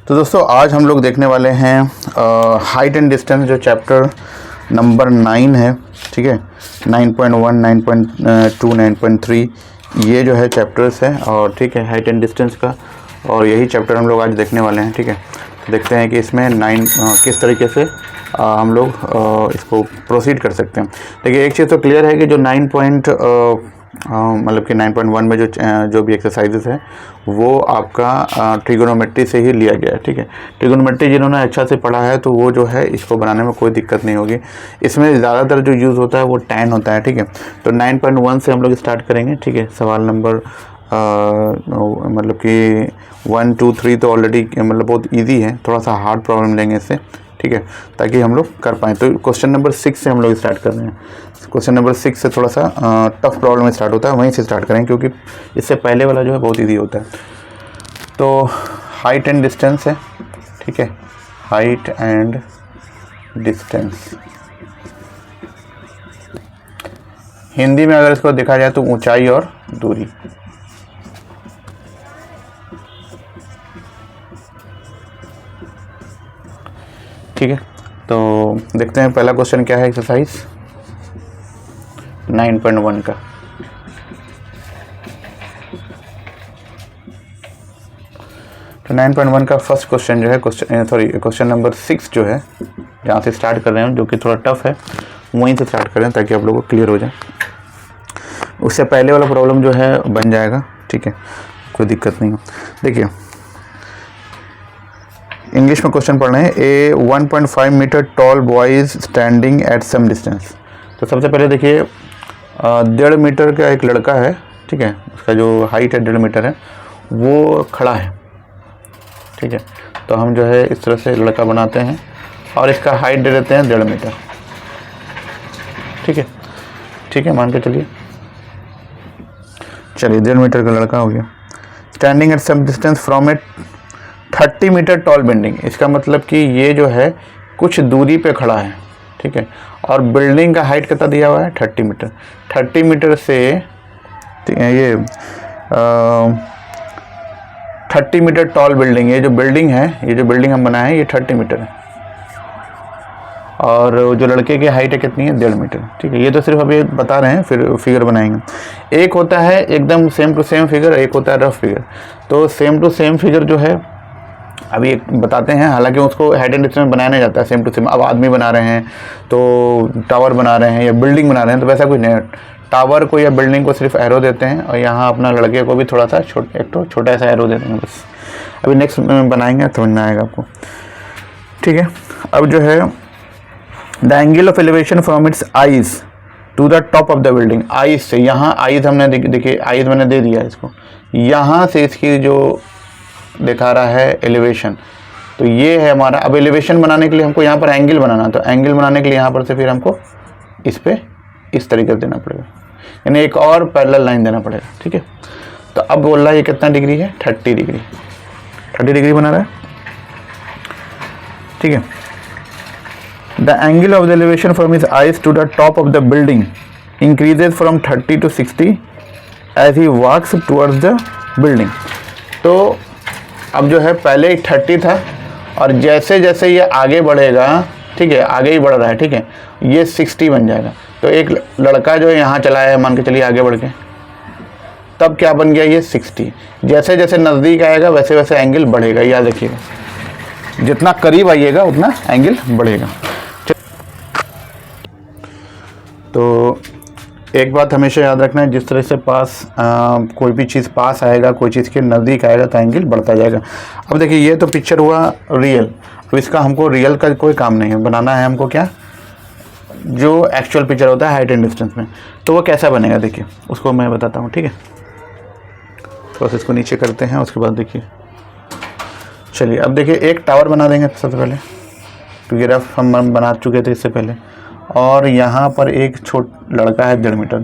तो दोस्तों आज हम लोग देखने वाले हैं हाइट एंड डिस्टेंस, जो चैप्टर नंबर 9 है। ठीक है, 9.1, 9.2, 9.3 ये जो है चैप्टर्स है। और ठीक है, हाइट एंड डिस्टेंस का, और यही चैप्टर हम लोग आज देखने वाले हैं। ठीक है, तो देखते हैं कि इसमें 9 किस तरीके से हम लोग इसको प्रोसीड कर सकते हैं। देखिए, एक चीज़ तो क्लियर है कि जो 9.1 में जो भी एक्सरसाइजेस है वो आपका ट्रिगोनोमेट्री से ही लिया गया है। ठीक है, ट्रिगोनोमेट्री जिन्होंने अच्छा से पढ़ा है तो वो जो है इसको बनाने में कोई दिक्कत नहीं होगी। इसमें ज़्यादातर जो यूज़ होता है वो tan होता है। ठीक है, तो 9.1 से हम लोग स्टार्ट करेंगे। ठीक है, सवाल नंबर मतलब कि 1, 2, 3 तो ऑलरेडी मतलब बहुत ईजी है, थोड़ा सा हार्ड प्रॉब्लम लेंगे इससे। ठीक है, ताकि हम लोग कर पाएँ। तो क्वेश्चन नंबर 6 से हम लोग स्टार्ट कर रहे हैं। क्वेश्चन नंबर 6 से थोड़ा सा टफ प्रॉब्लम स्टार्ट होता है, वहीं से स्टार्ट करें क्योंकि इससे पहले वाला जो है बहुत ईजी होता है। तो हाइट एंड डिस्टेंस है। ठीक है, हाइट एंड डिस्टेंस हिंदी में अगर इसको देखा जाए तो ऊंचाई और दूरी। ठीक है, तो देखते हैं पहला क्वेश्चन क्या है एक्सरसाइज 9.1 का। तो 9.1 का फर्स्ट क्वेश्चन जो है क्वेश्चन नंबर 6 जो है, जहाँ से स्टार्ट कर रहे हैं, जो कि थोड़ा टफ है, वहीं से स्टार्ट करें ताकि आप लोगों को क्लियर हो जाए। उससे पहले वाला प्रॉब्लम जो है बन जाएगा। ठीक है, कोई दिक्कत नहीं हो। देखिए, इंग्लिश में क्वेश्चन पढ़ रहे हैं। A 1.5 metre tall boy is standing at some distance. तो सबसे पहले देखिए, 1.5 मीटर का एक लड़का है। ठीक है, उसका जो हाइट है 1.5 मीटर है, वो खड़ा है। ठीक है, तो हम जो है इस तरह से लड़का बनाते हैं और इसका हाइट दे देते हैं 1.5 मीटर। ठीक है, ठीक है, मान के चलिए 1.5 मीटर का लड़का हो गया। Standing at some distance from a 30 metre tall building. इसका मतलब कि ये जो है कुछ दूरी पे खड़ा है। ठीक है, और बिल्डिंग का हाइट कितना दिया हुआ है 30 मीटर। 30 मीटर से ये 30 मीटर टॉल बिल्डिंग, ये जो बिल्डिंग है, ये जो बिल्डिंग हम बनाए हैं, ये 30 मीटर है। और जो लड़के की हाइट है कितनी है 1.5 मीटर। ठीक है, ये तो सिर्फ अभी बता रहे हैं, फिर फिगर बनाएंगे। एक होता है एकदम सेम टू सेम फिगर, एक होता है रफ फिगर। तो सेम टू सेम फिगर जो है अभी एक बताते हैं, हालांकि उसको हाइट एंड डिस्टेंस बनाया नहीं जाता है सेम टू सेम। अब आदमी बना रहे हैं तो टावर बना रहे हैं या बिल्डिंग बना रहे हैं तो वैसा कुछ नहीं है। टावर को या बिल्डिंग को सिर्फ एरो देते हैं और यहाँ अपना लड़के को भी थोड़ा सा एक तो छोटा सा एरो दे देंगे बस। अभी नेक्स्ट बनाएंगे तो समझ में आएगा आपको। ठीक है, अब जो है the angle of elevation from its eyes to the top of the building. Eyes से, यहाँ आइज हमने देखिए आइज मैंने दे दिया इसको, यहाँ से इसकी जो दिखा रहा है एलिवेशन, तो ये है हमारा। अब एलिवेशन बनाने के लिए हमको यहाँ पर एंगल बनाना, तो एंगल बनाने के लिए यहाँ पर से फिर हमको इस पे इस तरीके से देना पड़ेगा, यानी एक और पैरेलल लाइन देना पड़ेगा। ठीक है, तो अब बोल रहा है ये कितना डिग्री है 30 डिग्री। 30 डिग्री बना रहा है। ठीक है, the angle of the elevation from his eyes to the top of the building increases from 30 to 60 as he walks towards the building. तो अब जो है पहले 30 था और जैसे जैसे ये आगे बढ़ेगा, ठीक है, आगे ही बढ़ रहा है। ठीक है, ये 60 बन जाएगा। तो एक लड़का जो है यहाँ चला है, मान के चलिए आगे बढ़ के, तब क्या बन गया ये 60। जैसे जैसे नज़दीक आएगा वैसे वैसे एंगल बढ़ेगा, याद रखिएगा, जितना करीब आइएगा उतना एंगल बढ़ेगा। तो एक बात हमेशा याद रखना है, जिस तरह से कोई भी चीज़ पास आएगा, कोई चीज़ के नज़दीक आएगा तो एंगल बढ़ता जाएगा। अब देखिए, ये तो पिक्चर हुआ रियल। अब इसका हमको रियल का कोई काम नहीं है, बनाना है हमको क्या, जो एक्चुअल पिक्चर होता है हाइट एंड डिस्टेंस में। तो वो कैसा बनेगा देखिए, उसको मैं बताता हूँ। ठीक है, तो इसको नीचे करते हैं, उसके बाद देखिए, चलिए अब देखिए एक टावर बना देंगे सबसे पहले, क्योंकि रफ हम बना चुके थे इससे पहले। और यहाँ पर एक लड़का है 1.5 मीटर,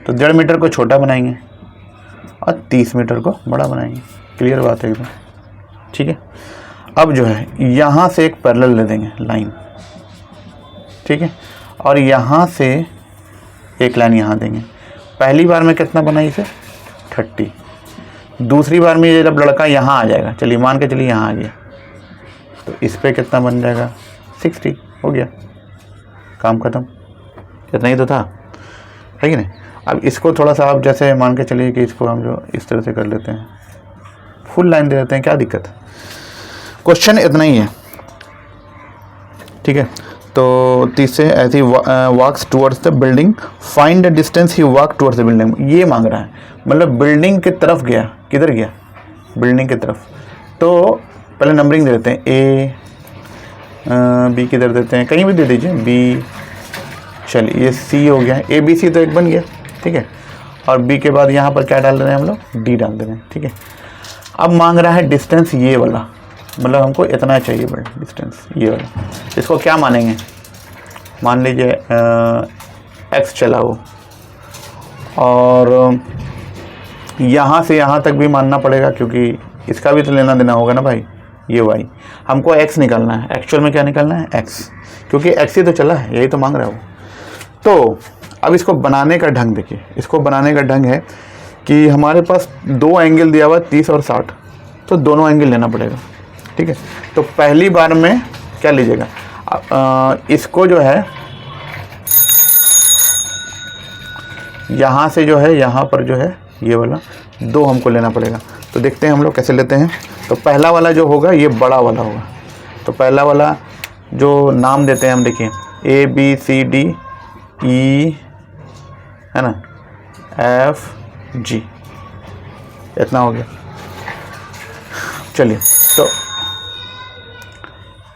तो 1.5 मीटर को छोटा बनाएंगे और 30 मीटर को बड़ा बनाएंगे। क्लियर बात है एकदम। ठीक है, अब जो है यहाँ से एक पैरेलल ले देंगे लाइन। ठीक है, और यहाँ से एक लाइन यहाँ देंगे। पहली बार में कितना बना इसे 30। दूसरी बार में ये जब लड़का यहाँ आ जाएगा, चलिए मान के चलिए यहाँ आ गया, तो इस पे कितना बन जाएगा 60, हो गया, काम ख़त्म। इतना ही तो था, है कि नहीं। अब इसको थोड़ा सा आप जैसे मान के चलिए कि इसको हम जो इस तरह से कर लेते हैं, फुल लाइन दे देते हैं, क्या दिक्कत है। क्वेश्चन इतना ही है, ठीक है। तो तीसरे ऐसे ही walks towards the building, find the distance he walk towards the building, ये मांग रहा है, मतलब बिल्डिंग की तरफ गया, किधर गया, बिल्डिंग की तरफ। तो पहले नंबरिंग दे देते हैं, ए बी किधर देते हैं, कहीं भी दे दीजिए, बी, चलिए ये सी हो गया, ए बी सी तो एक बन गया, ठीक है। और बी के बाद यहाँ पर क्या डाल रहे हैं हम लोग, डी डाल दे रहे हैं, ठीक है। अब मांग रहा है डिस्टेंस ये वाला, मतलब हमको इतना चाहिए बड़ा डिस्टेंस ये वाला। इसको क्या मानेंगे, मान लीजिए एक्स चला वो, और यहाँ से यहाँ तक भी मानना पड़ेगा, क्योंकि इसका भी तो लेना देना होगा ना भाई, ये वाई। हमको एक्स निकालना है, एक्चुअल में क्या निकालना है, एक्स, क्योंकि एक्स ही तो चला है, यही तो मांग रहा है वो। तो अब इसको बनाने का ढंग देखिए, इसको बनाने का ढंग है कि हमारे पास दो एंगल दिया हुआ है 30 और 60, तो दोनों एंगल लेना पड़ेगा, ठीक है। तो पहली बार में क्या लीजिएगा, इसको जो है यहाँ से जो है यहाँ पर जो है ये वाला दो हमको लेना पड़ेगा। तो देखते हैं हम लोग कैसे लेते हैं। तो पहला वाला जो होगा ये बड़ा वाला होगा, तो पहला वाला जो नाम देते हैं हम, देखिए A B C D E, है ना, एफ जी, इतना हो गया। चलिए तो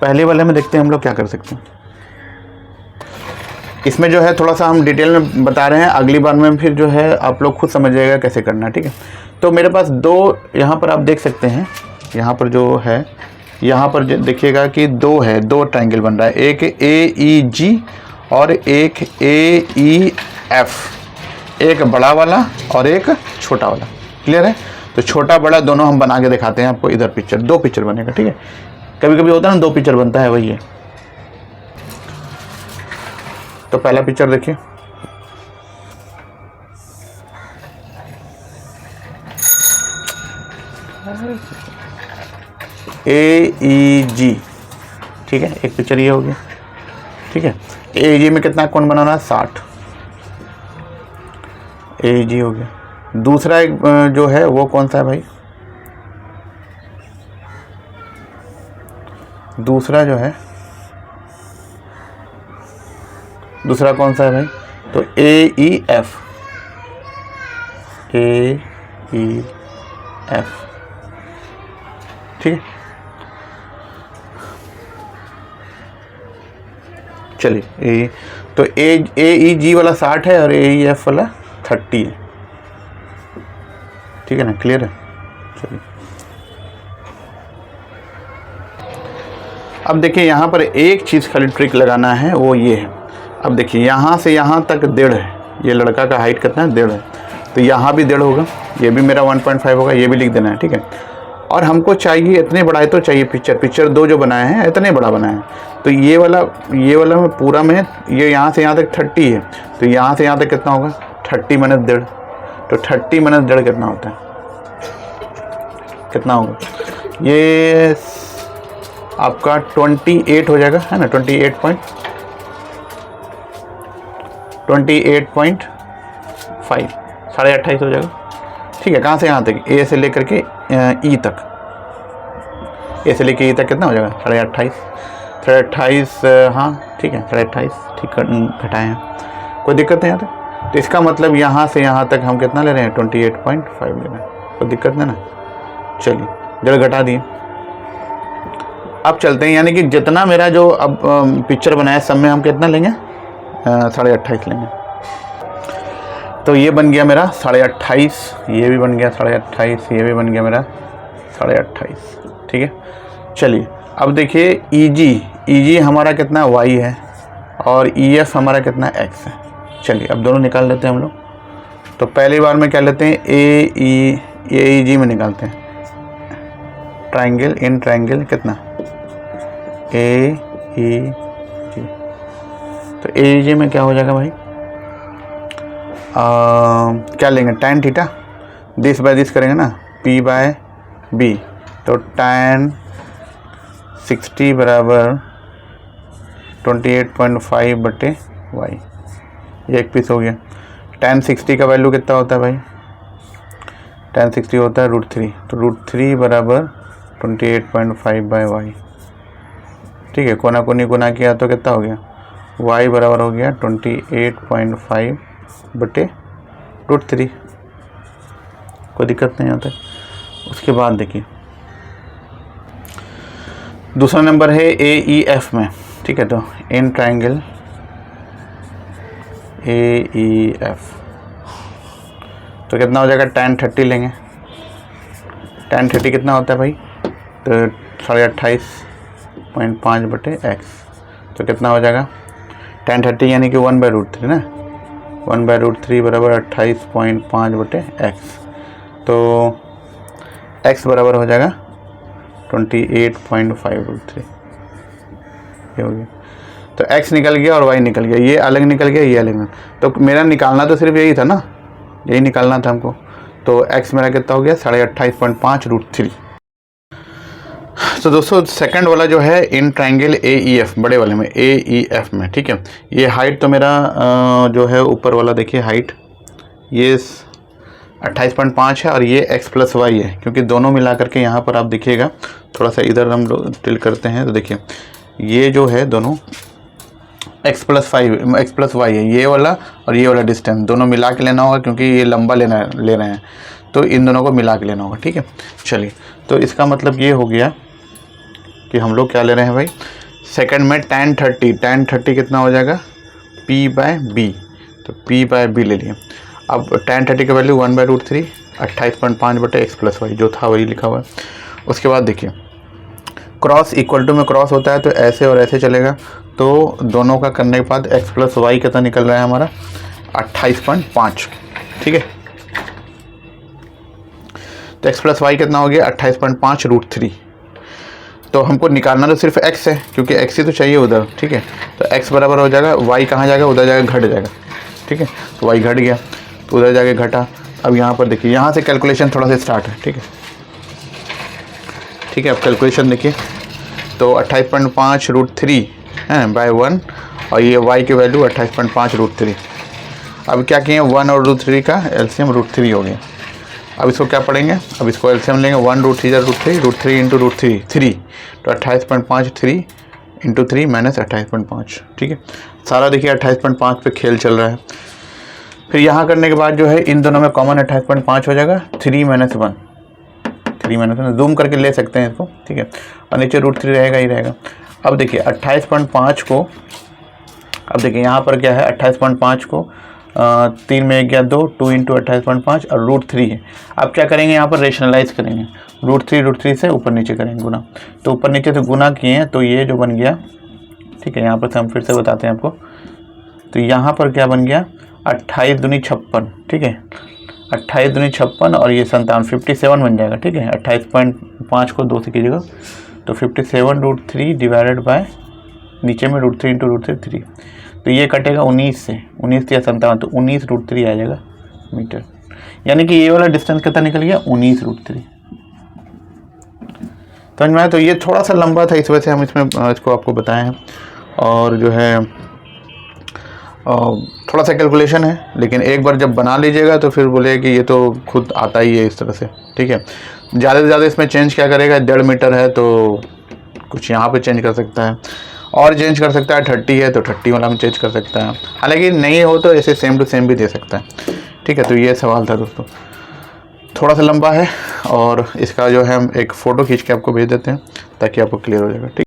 पहले वाले में देखते हैं हम लोग क्या कर सकते हैं। इसमें जो है थोड़ा सा हम डिटेल में बता रहे हैं, अगली बार में फिर जो है आप लोग खुद समझ जाइएगा कैसे करना है, ठीक है। तो मेरे पास दो, यहाँ पर आप देख सकते हैं, यहाँ पर जो है, यहाँ पर देखिएगा कि दो है, दो ट्रायंगल बन रहा है, एक ए ई जी और एक ए ई एफ, एक बड़ा वाला और एक छोटा वाला, क्लियर है। तो छोटा बड़ा दोनों हम बना के दिखाते हैं आपको, इधर पिक्चर, दो पिक्चर बनेगा, ठीक है। कभी कभी होता है ना दो पिक्चर बनता है, वही है। तो पहला पिक्चर देखिए, ए ई जी, ठीक है, एक पिक्चर ये हो गया, ठीक है। ए जी में कितना कोण बनाना है, 60, ए जी हो गया। दूसरा एक जो है वो कौन सा है भाई, दूसरा जो है, दूसरा कौन सा है भाई, तो ए ई एफ, ए ई एफ, ठीक है। चलिए ए, तो ए ई जी वाला 60 है और ए ई एफ वाला 30 है, ठीक है ना, क्लियर है। चलिए अब देखिए यहाँ पर एक चीज़ खाली ट्रिक लगाना है, वो ये है। अब देखिए यहाँ से यहाँ तक 1.5 है, ये लड़का का हाइट कितना है, 1.5 है, तो यहाँ भी 1.5 होगा, ये भी मेरा 1.5 होगा, ये भी लिख देना है, ठीक है। और हमको चाहिए इतने बड़ा है, तो चाहिए पिक्चर दो जो बनाए हैं इतने बड़ा बनाए हैं, तो ये वाला में पूरा में ये यहाँ से यहाँ तक 30 है, तो यहाँ से यहाँ तक कितना होगा, 30 - 1.5, तो 30 - 1.5 कितना होता है, कितना होगा, ये आपका 28 हो जाएगा, है ना, 28.5, साढ़े 28 हो जाएगा, ठीक है। कहाँ से यहाँ तक, ए से लेकर के ई तक, ए से लेकर ई तक कितना हो जाएगा, 28, हाँ ठीक है, 28, ठीक घटाए हैं, कोई दिक्कत नहीं आता। तो इसका मतलब यहाँ से यहाँ तक हम कितना ले रहे हैं, 28.5 ले रहे हैं, कोई दिक्कत नहीं ना। चलिए जरा घटा दिए, अब चलते हैं, यानी कि जितना मेरा जो अब पिक्चर बनाया सब में हम कितना लेंगे, 28.5 लेंगे। तो ये बन गया मेरा 28.5, ये भी बन गया 28.5, ये भी बन गया मेरा 28.5, ठीक है। चलिए अब देखिए ई जी हमारा कितना y है और ई एफ हमारा कितना x है। चलिए अब दोनों निकाल लेते हैं हम लोग। तो पहली बार में क्या लेते हैं, ए ई जी में निकालते हैं, ट्राइंगल इन ट्राइंगल कितना, ए ई जी। तो ए ई जी में क्या हो जाएगा भाई, क्या लेंगे, tan theta, this by this करेंगे ना, p बाय b, तो tan 60 बराबर 28.5 बटे वाई, ये एक पीस हो गया। tan 60 का वैल्यू कितना होता है भाई? tan 60 होता है √3, तो √3 बराबर 28.5 बाई वाई। ठीक है, कोना कोनी गुना किया तो कितना हो गया? y बराबर हो गया 28.5 बटे √3। कोई दिक्कत नहीं आता। उसके बाद देखिए दूसरा नंबर है AEF में। ठीक है, तो इन ट्राइंगल AEF तो कितना हो जाएगा? tan 30 लेंगे। tan 30 कितना होता है भाई? तो 28.5 बटे x, तो कितना हो जाएगा? tan 30 यानी कि 1/√3 ना, 1/√3 बराबर 28.5 बटे x, तो x बराबर हो जाएगा 28.5√3। ये हो गया। तो x निकल गया और y निकल गया, ये अलग निकल गया, ये अलग। तो मेरा निकालना तो सिर्फ यही था ना, यही निकालना था हमको। तो x मेरा कितना हो गया? 28.5√3। तो दोस्तों सेकंड वाला जो है इन ट्राइंगल AEF, बड़े वाले में AEF में। ठीक है, ये हाइट तो मेरा जो है ऊपर वाला देखिए हाइट ये 28.5 है और ये x + y है, क्योंकि दोनों मिला करके यहाँ पर आप देखिएगा, थोड़ा सा इधर हम टिल्ट करते हैं तो देखिए ये जो है दोनों x + y है, ये वाला और ये वाला डिस्टेंस दोनों मिला के लेना होगा, क्योंकि ये लंबा ले रहे हैं, तो इन दोनों को मिला के लेना होगा। ठीक है, चलिए, तो इसका मतलब ये हो गया कि हम लोग क्या ले रहे हैं भाई? सेकंड में tan 30 कितना हो जाएगा? p/b, तो p/b ले लिए। अब tan 30 का वैल्यू 1/√3, 28.5 बटे x + y, जो था वही लिखा हुआ है। उसके बाद देखिए क्रॉस इक्वल टू में क्रॉस होता है, तो ऐसे और ऐसे चलेगा, तो दोनों का करने के बाद x + y कितना निकल रहा है हमारा? 28.5। ठीक है, तो x + y कितना हो गया? 28.5 √3। तो हमको निकालना तो सिर्फ x है, क्योंकि x ही तो चाहिए उधर। ठीक है, तो x बराबर हो जाएगा, y कहाँ जाएगा? उधर जाएगा, घट जाएगा। ठीक है, तो y घट गया, तो उधर जाके घटा। अब यहाँ पर देखिए, यहाँ से कैलकुलेशन थोड़ा सा स्टार्ट है। ठीक है, ठीक है, अब कैलकुलेशन देखिए, तो 28.5 √3 है बाय 1, और ये y की वैल्यू 28.5 √3। अब क्या किए? 1 और √3 का एलसीएम √3 हो गया। अब इसको क्या पढ़ेंगे? अब इसको एलसीएम लेंगे, 1 √3 √3, √3 × √3 3, तो 28.5 3 × 3 - 28.5। ठीक है, सारा देखिए 28.5 पे खेल चल रहा है। फिर यहाँ करने के बाद जो है इन दोनों में कॉमन 28.5 हो जाएगा, 3 - 1 जूम करके ले सकते हैं इसको। ठीक है, और नीचे √3 रहेगा ही रहेगा। अब देखिए 28.5 को, अब देखिए यहाँ पर क्या है? 28.5 को 3 में 1 गया 2, 2 × 28.5 और √3 है। अब क्या करेंगे? यहाँ पर रेशनलाइज करेंगे, √3 से ऊपर नीचे करेंगे गुना, तो ऊपर नीचे से गुना किए हैं, तो ये जो बन गया। ठीक है, यहाँ पर से हम फिर से बताते हैं आपको, तो यहाँ पर क्या बन गया? 28 दूनी 56। ठीक है, 28 दूनी 56 और ये 57, 57 बन जाएगा। ठीक है, 28.5 को 2 से कीजिएगा, तो 57 √3 डिवाइडेड बाय नीचे में √3 × √3 3, तो ये कटेगा 19 से, 19 या 57, तो 19 √3 आ जाएगा मीटर। यानी कि ये वाला डिस्टेंस कितना निकल गया? 19 √3। समझ में आया? तो ये थोड़ा सा लंबा था, इस वजह से हम इसमें इसको आपको बताए हैं। और जो है थोड़ा सा कैलकुलेशन है, लेकिन एक बार जब बना लीजिएगा तो फिर बोले कि ये तो खुद आता ही है इस तरह से। ठीक है, ज़्यादा से ज़्यादा इसमें चेंज क्या करेगा? 1.5 मीटर है तो कुछ यहाँ पे चेंज कर सकता है, और चेंज कर सकता है। 30 है तो 30 वाला में चेंज कर सकता है, हालांकि नहीं हो तो ऐसे सेम टू सेम भी दे सकता है। ठीक है, तो ये सवाल था दोस्तों, थोड़ा सा लंबा है, और इसका जो है हम एक फ़ोटो खींच के आपको भेज देते हैं ताकि आपको क्लियर हो जाएगा। ठीक।